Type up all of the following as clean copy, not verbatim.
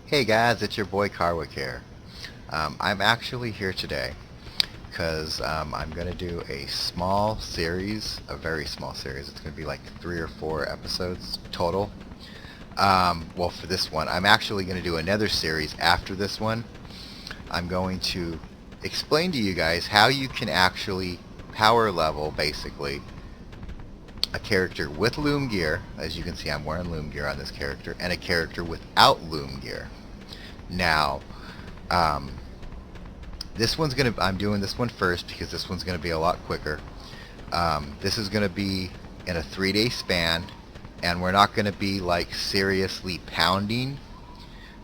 Hey guys, it's your boy Carwick here. I'm actually here today because I'm going to do a small series, a very small series. It's going to be like 3 or 4 episodes total. Well, for this one, I'm actually going to do another series after this one. I'm going to explain to you guys how you can actually power level, basically, a character with loom gear. As you can see, I'm wearing loom gear on this character, and a character without loom gear. Now, this one's gonna, I'm doing this one first because this one's gonna be a lot quicker. This is gonna be in a 3-day span, and we're not gonna be like seriously pounding.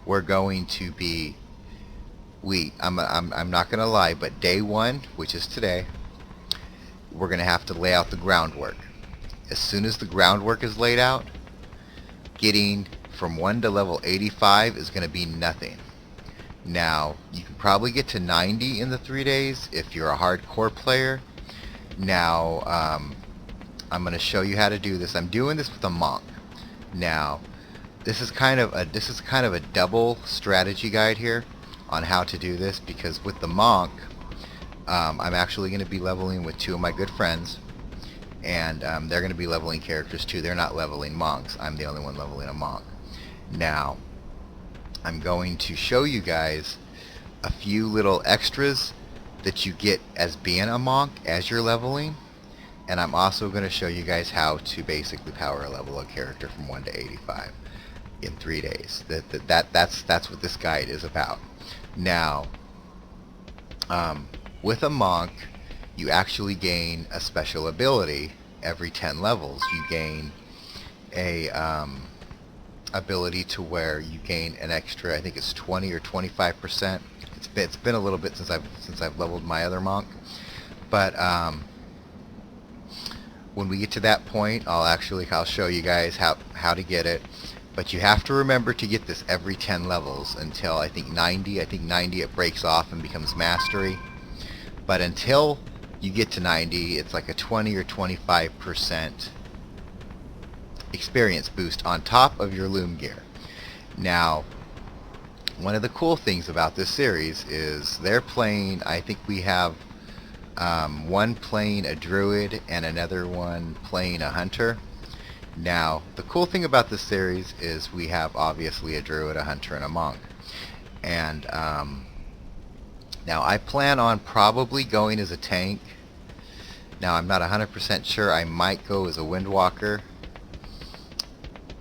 We're going to be, I'm not gonna lie, but day 1, which is today, we're gonna have to lay out the groundwork. As soon as the groundwork is laid out, getting from 1 to level 85 is going to be nothing. Now, you can probably get to 90 in the 3 days if you're a hardcore player. Now, I'm going to show you how to do this. I'm doing this with a monk. Now, this is kind of a double strategy guide here on how to do this, because with the monk, I'm actually going to be leveling with 2 of my good friends. And they're going to be leveling characters too. They're not leveling monks. I'm the only one leveling a monk. Now, I'm going to show you guys a few little extras that you get as being a monk as you're leveling. And I'm also going to show you guys how to basically power level a character from 1 to 85 in 3 days. That's what this guide is about. Now, with a monk, you actually gain a special ability every 10 levels. You gain a ability to where you gain an extra, I think it's 20 or 25%. It's been a little bit since I've leveled my other monk, but when we get to that point, I'll show you guys how to get it. But you have to remember to get this every 10 levels until I think 90. I think 90 it breaks off and becomes mastery. But until you get to 90, it's like a 20 or 25% experience boost on top of your loom gear. Now, one of the cool things about this series is they're playing, I think we have one playing a druid and another one playing a hunter. Now, the cool thing about this series is we have obviously a druid, a hunter, and a monk. And now I plan on probably going as a tank. Now I'm not 100% sure. I might go as a windwalker,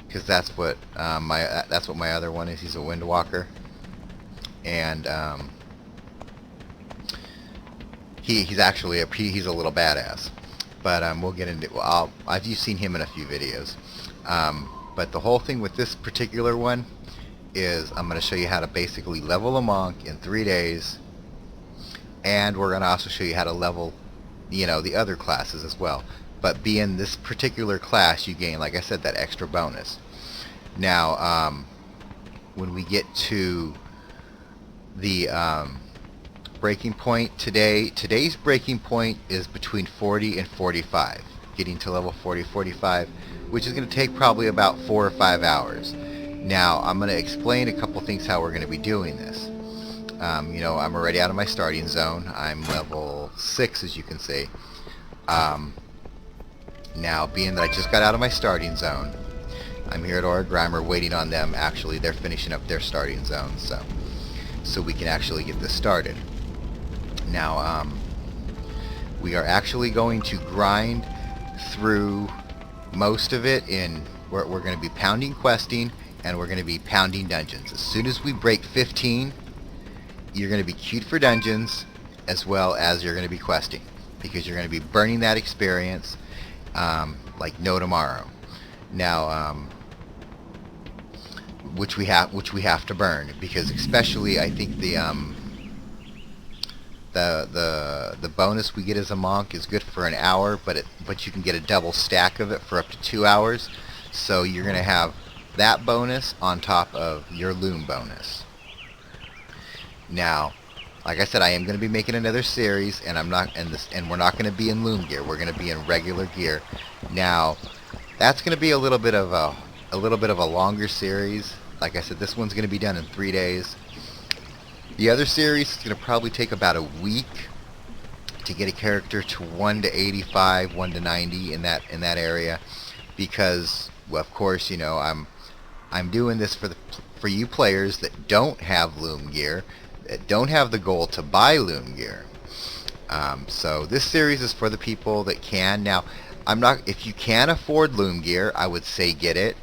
because that's what my other one is. He's a windwalker, and he's actually he's a little badass. But we'll get into. I've seen him in a few videos. But the whole thing with this particular one is I'm going to show you how to basically level a monk in 3 days. And we're going to also show you how to level, the other classes as well. But being this particular class, you gain, like I said, that extra bonus. Now, when we get to the breaking point today's breaking point is between 40 and 45. Getting to level 40, 45, which is going to take probably about 4 or 5 hours. Now, I'm going to explain a couple things how we're going to be doing this. I'm already out of my starting zone. I'm level 6, as you can see. Now, being that I just got out of my starting zone, I'm here at Aura Grimer waiting on them. Actually, they're finishing up their starting zone, so we can actually get this started. Now, we are actually going to grind through most of it. We're going to be pounding questing, and we're going to be pounding dungeons. As soon as we break 15, you're going to be queued for dungeons, as well as you're going to be questing, because you're going to be burning that experience like no tomorrow. Now, which we have to burn, because especially I think the bonus we get as a monk is good for an hour, but you can get a double stack of it for up to 2 hours. So you're going to have that bonus on top of your loom bonus. Now, Like I said, I am going to be making another series, and we're not going to be in loom gear. We're going to be in regular gear. Now, that's going to be a little bit of a longer series. Like I said, this one's going to be done in 3 days. The other series is going to probably take about a week to get a character to 1 to 85, 1 to 90 in that area, because, well, of course, you know, I'm doing this for you players that don't have loom gear, that don't have the goal to buy loom gear. So this series is for the people that can. Now, if you can afford loom gear, I would say get it.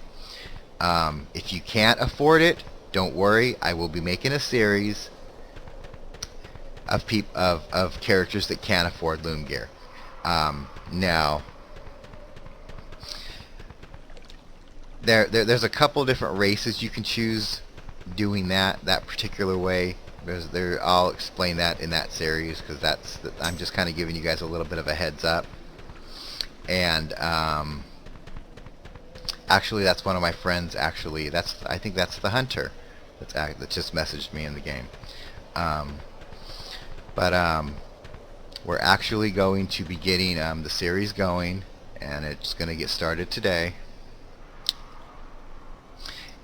If you can't afford it, don't worry. I will be making a series of characters that can't afford loom gear. Now, there's a couple different races you can choose doing that particular way. I'll explain that in that series, because I'm just kind of giving you guys a little bit of a heads up. And actually, that's one of my friends. Actually, I think that's the hunter that just messaged me in the game. But we're actually going to be getting the series going, and it's going to get started today,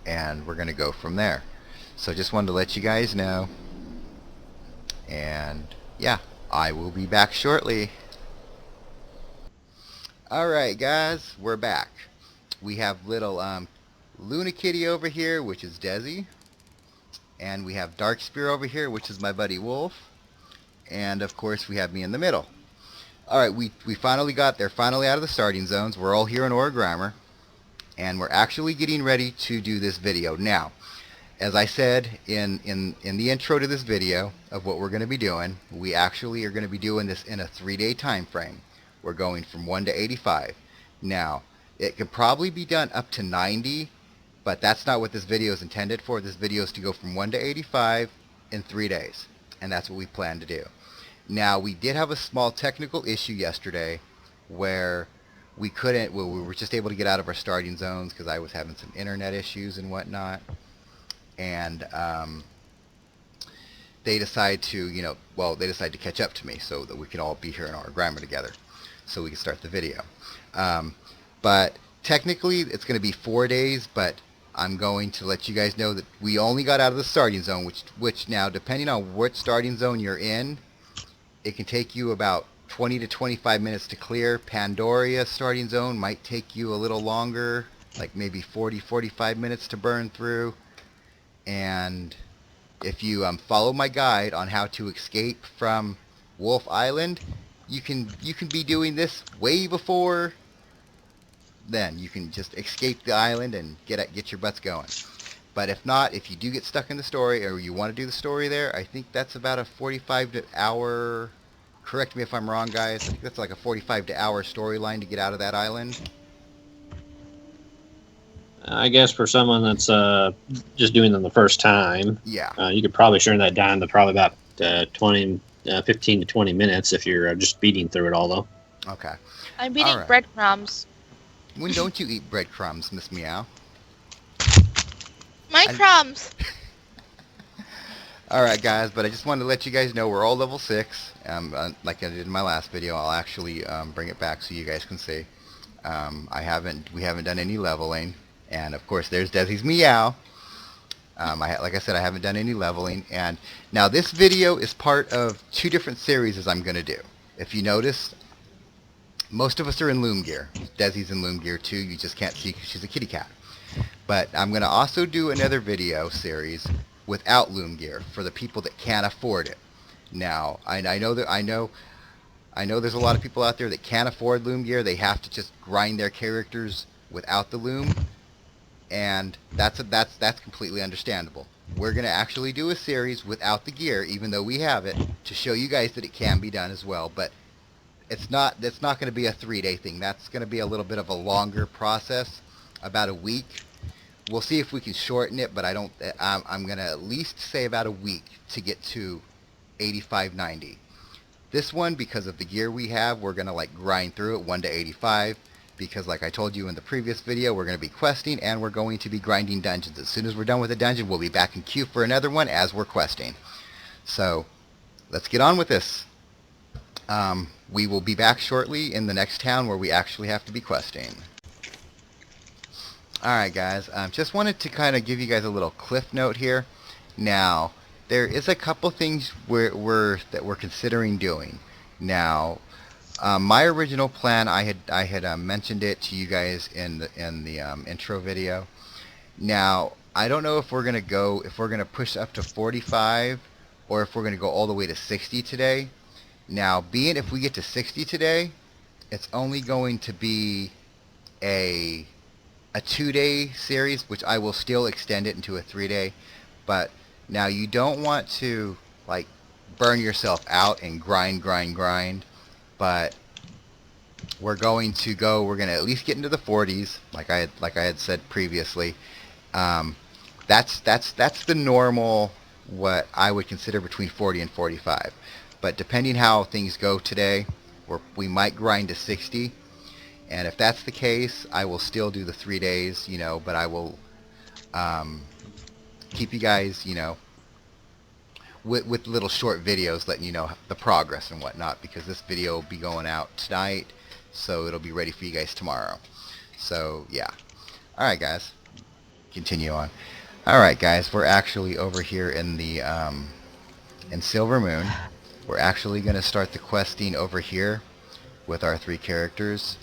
and we're going to go from there. So just wanted to let you guys know, and yeah, I will be back shortly. Alright guys, we're back. We have little Luna Kitty over here, which is Desi, and we have Dark Spear over here, which is my buddy Wolf. And of course we have me in the middle. Alright, we finally got there, finally out of the starting zones. We're all here in Orgrimmar, and we're actually getting ready to do this video. Now, as I said in the intro to this video of what we're going to be doing, we actually are going to be doing this in a 3-day time frame. We're going from 1 to 85. Now, it could probably be done up to 90, but that's not what this video is intended for. This video is to go from 1 to 85 in 3 days, and that's what we plan to do. Now, we did have a small technical issue yesterday where we were just able to get out of our starting zones because I was having some internet issues and whatnot. And they decided to, they decided to catch up to me so that we could all be here in Orgrimmar together so we could start the video. But technically, it's going to be 4 days, but I'm going to let you guys know that we only got out of the starting zone, which now, depending on what starting zone you're in, it can take you about 20 to 25 minutes to clear. Pandoria starting zone might take you a little longer, like maybe 40-45 minutes to burn through. And if you follow my guide on how to escape from Wolf Island, you can be doing this way before then. You can just escape the island and get your butts going. But if not, if you do get stuck in the story, or you want to do the story there, I think that's about a 45 hour, correct me if I'm wrong guys, I think that's like a 45 hour storyline to get out of that island. I guess for someone that's just doing them the first time, yeah, you could probably shorten that down to probably about 15 to 20 minutes if you're just speeding through it all, though. Okay. I'm eating breadcrumbs. When don't you eat breadcrumbs, Miss Meow? My crumbs! Alright guys, but I just wanted to let you guys know we're all level 6. Like I did in my last video, I'll actually bring it back so you guys can see. We haven't done any leveling. And of course there's Desi's Meow. Like I said, I haven't done any leveling. And now this video is part of 2 different series I'm going to do. If you notice, most of us are in loom gear. Desi's in loom gear too, you just can't see because she's a kitty cat. But I'm going to also do another video series without loom gear for the people that can't afford it. Now, I know there's a lot of people out there that can't afford loom gear. They have to just grind their characters without the loom, and that's completely understandable. We're going to actually do a series without the gear, even though we have it, to show you guys that it can be done as well. But that's not going to be a 3-day thing. That's going to be a little bit of a longer process, about a week. We'll see if we can shorten it, but I'm going to at least say about a week to get to 85-90. This one, because of the gear we have, we're going to like grind through it 1 to 85, because like I told you in the previous video, we're going to be questing and we're going to be grinding dungeons. As soon as we're done with the dungeon, we'll be back in queue for another one as we're questing. So let's get on with this. We will be back shortly in the next town where we actually have to be questing. Alright guys, just wanted to kind of give you guys a little cliff note here. Now, there is a couple things that we're considering doing. Now, my original plan, I had mentioned it to you guys in the intro video. Now, I don't know if we're gonna push up to 45, or if we're gonna go all the way to 60 today. Now, being if we get to 60 today, it's only going to be a 2-day series, which I will still extend it into a 3-day. But now you don't want to like burn yourself out and grind. But we're going to at least get into the 40s, like I had said previously. That's the normal, what I would consider between 40 and 45. But depending how things go today, we might grind to 60. And if that's the case, I will still do the 3 days, but I will keep you guys, with little short videos letting you know the progress and whatnot, because this video will be going out tonight, so it'll be ready for you guys tomorrow. So, yeah. Alright, guys. Continue on. Alright, guys, we're actually over here in the, in Silver Moon. We're actually going to start the questing over here with our 3 characters.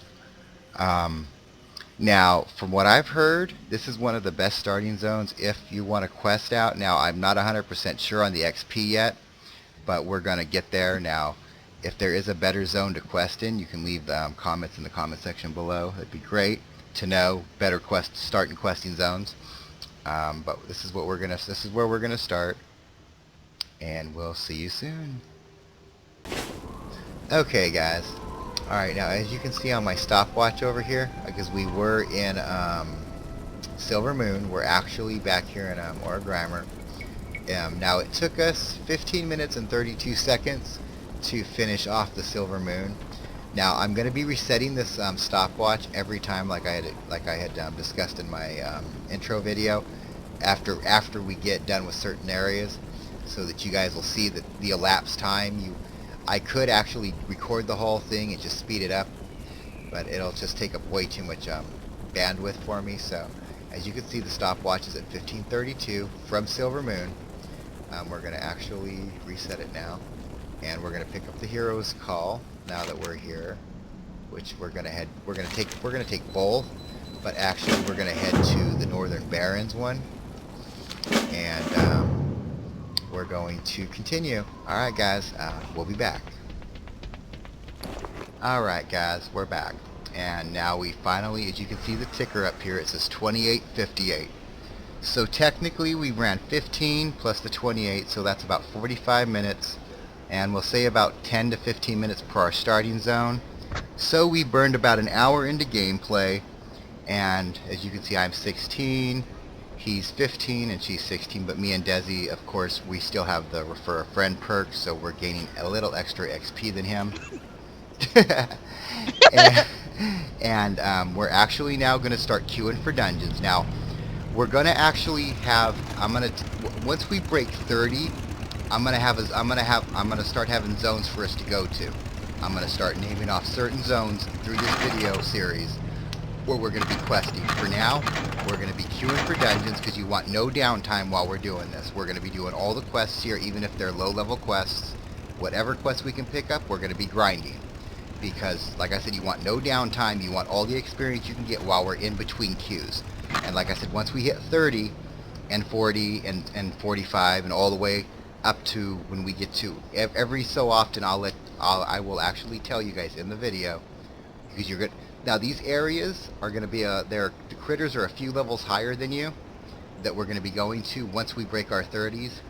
Now, from what I've heard, this is one of the best starting zones if you want to quest out. Now, I'm not 100% sure on the XP yet, but we're going to get there. Now, if there is a better zone to quest in, you can leave comments in the comment section below. That'd be great to know better starting questing zones. But this is where we're gonna start, and we'll see you soon. Okay, guys. Alright, now as you can see on my stopwatch over here, because we were in Silver Moon, we're actually back here in Orgrimmar. Now it took us 15 minutes and 32 seconds to finish off the Silver Moon. Now I'm going to be resetting this stopwatch every time, like I had discussed in my intro video, after we get done with certain areas, so that you guys will see that the elapsed time. I could actually record the whole thing and just speed it up, but it'll just take up way too much bandwidth for me. So as you can see, the stopwatch is at 15:32 from Silver Moon. We're going to actually reset it now, and we're going to pick up the hero's call now that we're here, which we're going to take both, but actually we're going to head to the Northern Barrens one, and we're going to continue. Alright guys, we'll be back. Alright guys, we're back. And now we finally, as you can see the ticker up here, it says 28:58. So technically we ran 15 plus the 28, so that's about 45 minutes. And we'll say about 10 to 15 minutes per our starting zone. So we burned about an hour into gameplay. And as you can see, I'm 16. He's 15 and she's 16, but me and Desi, of course, we still have the refer a friend perk, so we're gaining a little extra XP than him. and we're actually now going to start queuing for dungeons. Now, we're going to actually have, once we break 30, I'm going to start having zones for us to go to. I'm going to start naming off certain zones through this video series where we're going to be questing. For now, we're going to be queuing for dungeons because you want no downtime while we're doing this. We're going to be doing all the quests here, even if they're low-level quests. Whatever quests we can pick up, we're going to be grinding. Because, like I said, you want no downtime. You want all the experience you can get while we're in between queues. And like I said, once we hit 30 and 40 and 45 and all the way up to when we get to every so often, I will actually tell you guys in the video, because you're good. Now these areas are going to be the critters are a few levels higher than you that we're going to be going to once we break our 30s,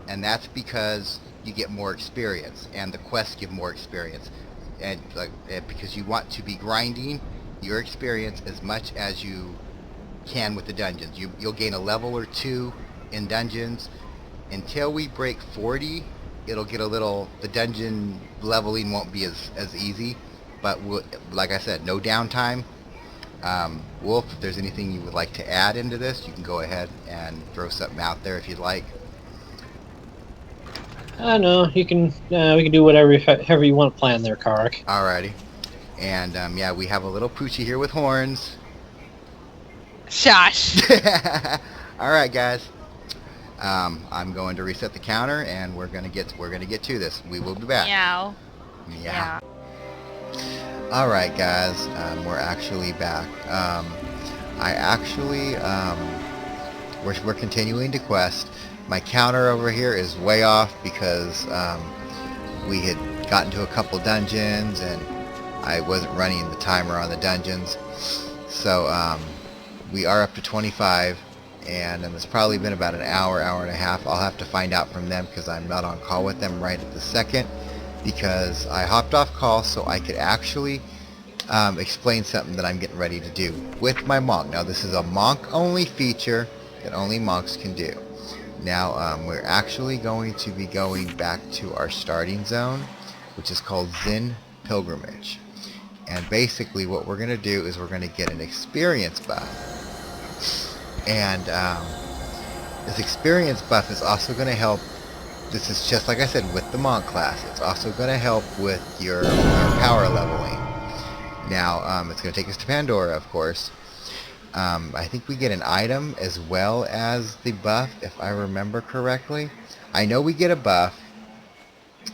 and that's because you get more experience and the quests give more experience, and because you want to be grinding your experience as much as you can with the dungeons. You'll gain a level or 2 in dungeons until we break 40. It'll get a little, the dungeon leveling won't be as easy. But like I said, no downtime. Wolf, if there's anything you would like to add into this, you can go ahead and throw something out there if you'd like. No, you can. We can do however you want to plan there, Karak. Alrighty. And yeah, we have a little Poochie here with horns. Shush. Alright, guys. I'm going to reset the counter, and we're gonna get to this. We will be back. Meow. Yeah. Alright, guys. We're actually back. We're continuing to quest. My counter over here is way off because we had gotten to a couple dungeons and I wasn't running the timer on the dungeons. So we are up to 25, and it's probably been about an hour and a half. I'll have to find out from them because I'm not on call with them right at the second, because I hopped off call so I could actually explain something that I'm getting ready to do with my monk. Now, this is a monk only feature that only monks can do. Now, we're actually going to be going back to our starting zone, which is called Zen Pilgrimage. And basically what we're going to do is we're going to get an experience buff. And this experience buff is also going to help. This is just like I said with the monk class. It's also going to help with your power leveling. Now, it's going to take us to Pandora, of course. I think we get an item as well as the buff, if I remember correctly. I know we get a buff,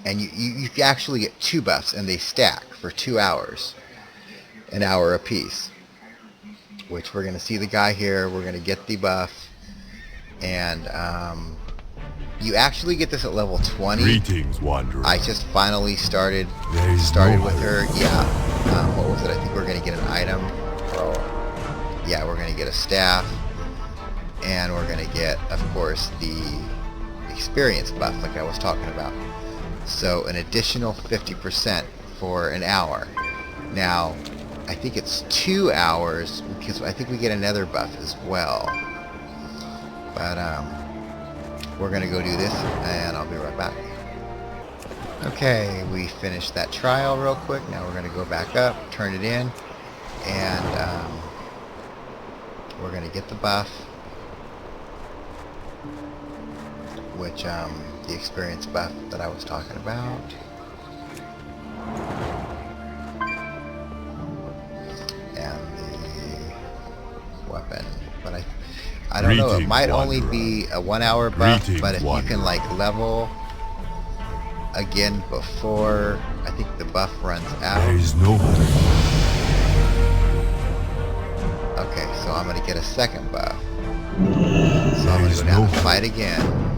and you actually get 2 buffs, and they stack for 2 hours. An hour apiece. Which we're going to see the guy here. We're going to get the buff. And you actually get this at level 20. Greetings, Wanderer. I just finally started with her. Yeah. What was it? I think we're going to get an item. Yeah, we're going to get a staff. And we're going to get, of course, the experience buff like I was talking about. So an additional 50% for an hour. Now, I think it's 2 hours because I think we get another buff as well. But we're going to go do this and I'll be right back. Okay, we finished that trial real quick. Now we're going to go back up, turn it in, and we're going to get the buff, which the experience buff that I was talking about. And the weapon. But I don't know, it might only be a 1 hour buff, but if you can like level again before I think the buff runs out. There is no hope. Okay, so I'm gonna get a second buff. So I'm gonna go down and fight again.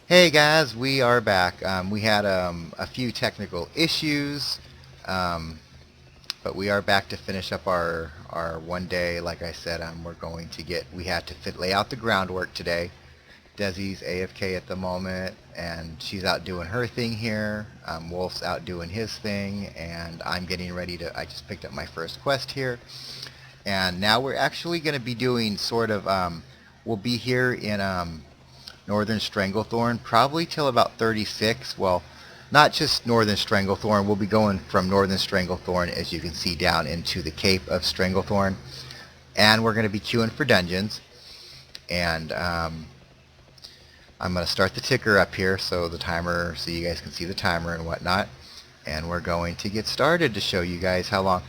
Hey guys, we are back. We had a few technical issues, but we are back to finish up our one day. Like I said, we had to lay out the groundwork today. Desi's AFK at the moment, and she's out doing her thing here. Wolf's out doing his thing, and I'm getting ready I just picked up my first quest here. And now we're actually going to be doing sort of, we'll be here in Northern Stranglethorn probably till about 36. Well, not just Northern Stranglethorn, we'll be going from Northern Stranglethorn, as you can see, down into the Cape of Stranglethorn. And we're going to be queuing for dungeons. And I'm going to start the ticker up here so you guys can see the timer and whatnot. And we're going to get started to show you guys how long.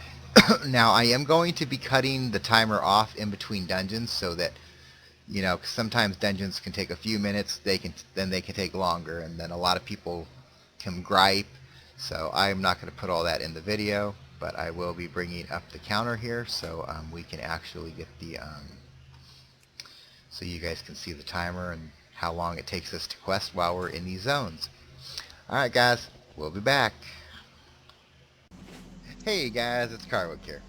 Now, I am going to be cutting the timer off in between dungeons so that, you know, 'cause sometimes dungeons can take a few minutes, then they can take longer, and then a lot of people can gripe. So I'm not going to put all that in the video, but I will be bringing up the counter here so we can actually get the so you guys can see the timer and how long it takes us to quest while we're in these zones. Alright guys, we'll be back. Hey guys, it's Carwick here.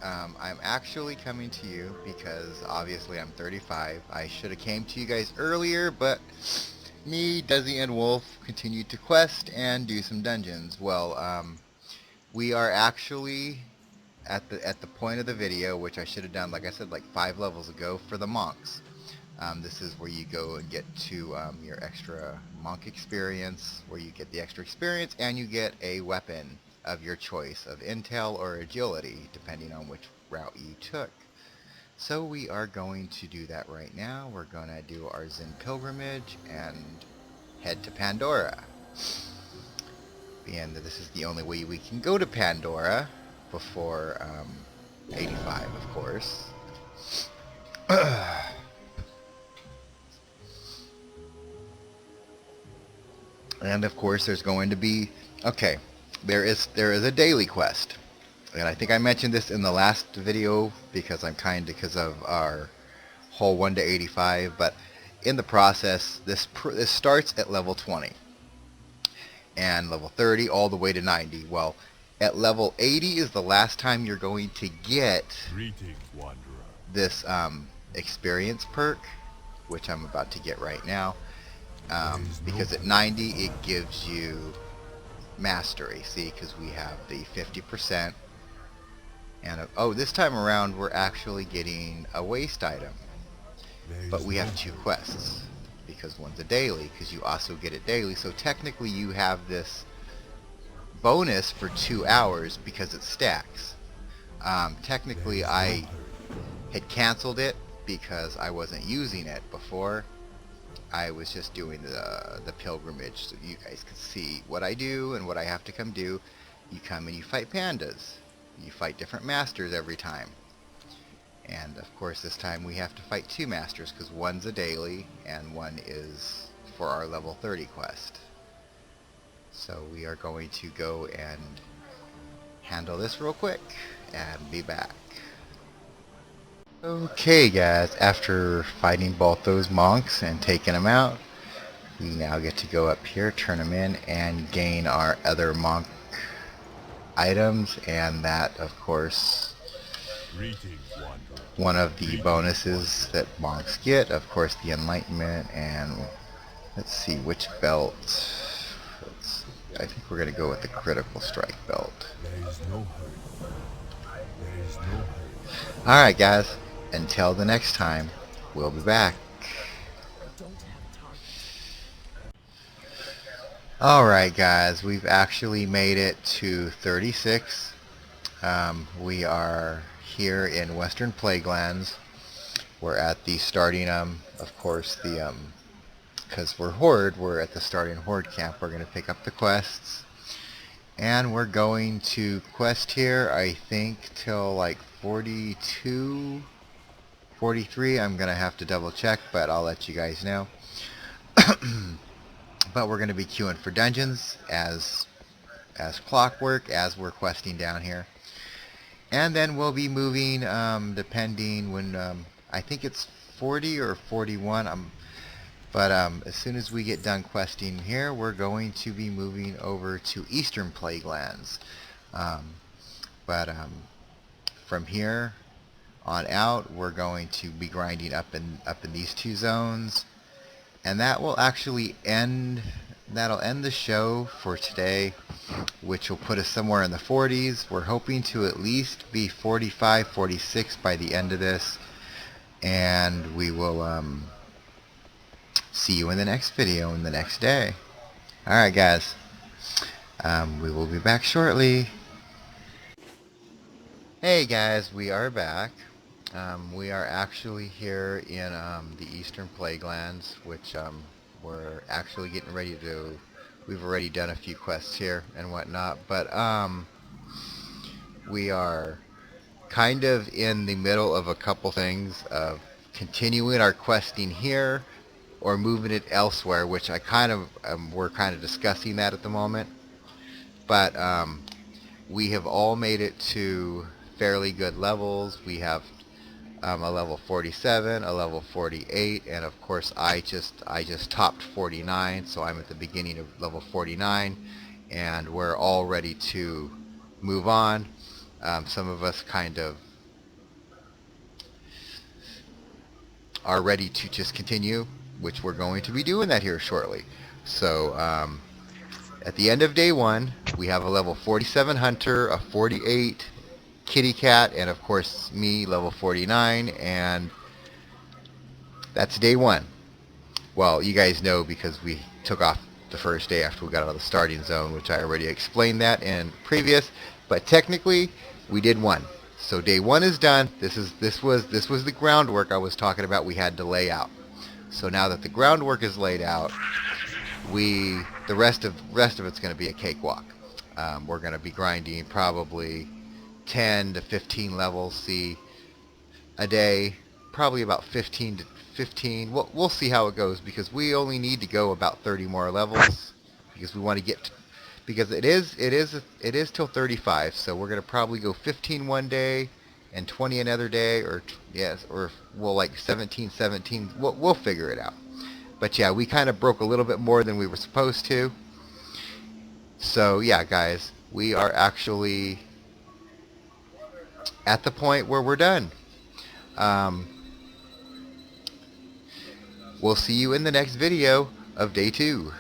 I'm actually coming to you because obviously I'm 35. I should have came to you guys earlier, but me, Desi, and Wolf continued to quest and do some dungeons. Well, we are actually at the point of the video, which I should have done, like I said, like 5 levels ago, for the monks. This is where you go and get to your extra monk experience, where you get the extra experience and you get a weapon of your choice of intel or agility, depending on which route you took. So we are going to do that right now. We're going to do our Zen pilgrimage and head to Pandora. And this is the only way we can go to Pandora before 85, of course. And of course there's going to be, okay, there is a daily quest. And I think I mentioned this in the last video because of our whole 1 to 85, but in the process this starts at level 20 and level 30 all the way to 90. Well, at level 80 is the last time you're going to get this experience perk, which I'm about to get right now. Because at 90 it gives you mastery, see, because we have the 50%. And oh, this time around we're actually getting a waste item, but we have 2 quests because one's a daily, because you also get it daily. So technically you have this bonus for 2 hours because it stacks. Technically I had canceled it because I wasn't using it before. I was just doing the pilgrimage so you guys could see what I do and what I have to come do. You come and you fight pandas. You fight different masters every time. And of course this time we have to fight 2 masters because one's a daily and one is for our level 30 quest. So we are going to go and handle this real quick and be back. Okay guys, after fighting both those monks and taking them out, we now get to go up here, turn them in, and gain our other monk items. And that, of course, one of the bonuses that monks get, of course, the enlightenment. And let's see which belt. I think we're going to go with the critical strike belt. Alright guys, until the next time, we'll be back. Alright guys, we've actually made it to 36. We are here in Western Plaguelands. We're at the starting, of course, because we're Horde, we're at the starting Horde camp. We're going to pick up the quests. And we're going to quest here, I think, till like 42, 43. I'm going to have to double check, but I'll let you guys know. But we're going to be queuing for dungeons as clockwork as we're questing down here. And then we'll be moving, depending when, I think it's 40 or 41. But as soon as we get done questing here, we're going to be moving over to Eastern Plaguelands. From here on out, we're going to be grinding up in these 2 zones, and that will actually end the show for today, which will put us somewhere in the 40s. We're hoping to at least be 45, 46 by the end of this, and we will see you in the next video in the next day. Alright guys, we will be back shortly. Hey guys, we are back. We are actually here in the Eastern Plaguelands, which we're actually getting ready to. We've already done a few quests here and whatnot, but we are kind of in the middle of a couple things of continuing our questing here or moving it elsewhere, which I kind of we're kind of discussing that at the moment. But we have all made it to fairly good levels. We have a level 47, a level 48, and of course I just topped 49, so I'm at the beginning of level 49, and we're all ready to move on. Some of us kind of are ready to just continue, which we're going to be doing that here shortly. So at the end of day 1, we have a level 47 hunter, a 48 kitty cat, and of course me, level 49, and that's day 1. Well, you guys know because we took off the first day after we got out of the starting zone, which I already explained that in previous, but technically we did 1. So day 1 is done. This was the groundwork I was talking about we had to lay out. So now that the groundwork is laid out, the rest of it's going to be a cakewalk. We're going to be grinding probably 10 to 15 levels C a day, probably about 15 to 15. We'll see how it goes, because we only need to go about 30 more levels, because we want to get because it is till 35. So we're going to probably go 15 one day and 20 another day, or yes, or we'll like 17. We'll figure it out. But yeah, we kind of broke a little bit more than we were supposed to. So yeah, guys, we are actually at the point where we're done. We'll see you in the next video of day 2.